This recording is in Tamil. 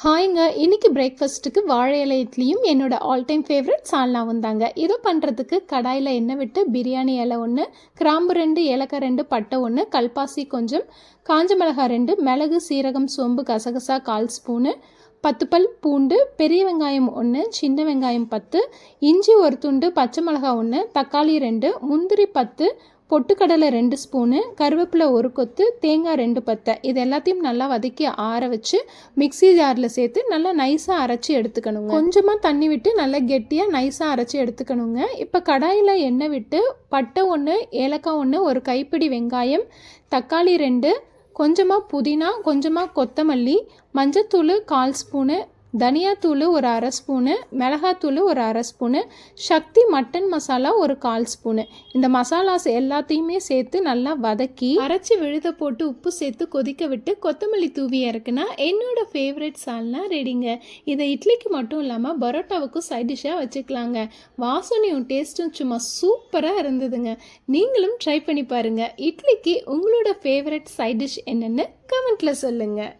ஹாய்ங்க, இன்னைக்கு பிரேக்ஃபாஸ்ட்டுக்கு வாழை இலை இட்லியும் என்னோட ஆல் டைம் ஃபேவரட் சால்னாவும் தாங்க. இதை பண்ணுறதுக்கு கடாயில் எண்ணெய் விட்டு பிரியாணி இலை 1, கிராம்பு 2, ஏலக்காய் 2, பட்டை 1, கல்பாசி கொஞ்சம், காஞ்ச மிளகாய் 2, மிளகு, சீரகம், சோம்பு, கசகசா 1/4 ஸ்பூனு, 10 பல் பூண்டு, பெரிய வெங்காயம் 1, சின்ன வெங்காயம் 10, இஞ்சி 1 துண்டு, பச்சை மிளகாய் 1, தக்காளி 2, முந்திரி 10, பொட்டுக்கடலை 2 ஸ்பூனு, கருவேப்பிலை 1 கொத்து, தேங்காய் 2 பத்தை. இது எல்லாத்தையும் நல்லா வதக்கி ஆற வச்சு மிக்ஸி ஜாரில் சேர்த்து நல்லா நைஸாக அரைச்சி எடுத்துக்கணுங்க. கொஞ்சமாக தண்ணி விட்டு நல்லா கெட்டியாக நைஸாக அரைச்சி எடுத்துக்கணுங்க. இப்போ கடாயில் எண்ணெய் விட்டு பட்டை 1, ஏலக்காய் 1, ஒரு கைப்பிடி வெங்காயம், தக்காளி 2, கொஞ்சமாக புதினா, கொஞ்சமாக கொத்தமல்லி, மஞ்சத்தூள் 1/4 ஸ்பூனு, தனியாத்தூள் ஒரு 1/2 ஸ்பூனு, மிளகாத்தூள் ஒரு 1/2 ஸ்பூனு, சக்தி மட்டன் மசாலா ஒரு 1/4 ஸ்பூனு. இந்த மசாலாஸ் எல்லாத்தையுமே சேர்த்து நல்லா வதக்கி அரைச்சி விழுத போட்டு உப்பு சேர்த்து கொதிக்க விட்டு கொத்தமல்லி தூவி இறக்குனா என்னோட ஃபேவரட் சால்னா ரெடிங்க. இதை இட்லிக்கு மட்டும் இல்லாமல் பரோட்டாவுக்கும் சைட் டிஷ்ஷாக வச்சுக்கலாங்க. வாசனையும் டேஸ்ட்டும் சும்மா சூப்பராக இருந்ததுங்க. நீங்களும் ட்ரை பண்ணி பாருங்கள். இட்லிக்கு உங்களோட ஃபேவரட் சைட் டிஷ் என்னென்னு கமெண்ட்டில் சொல்லுங்கள்.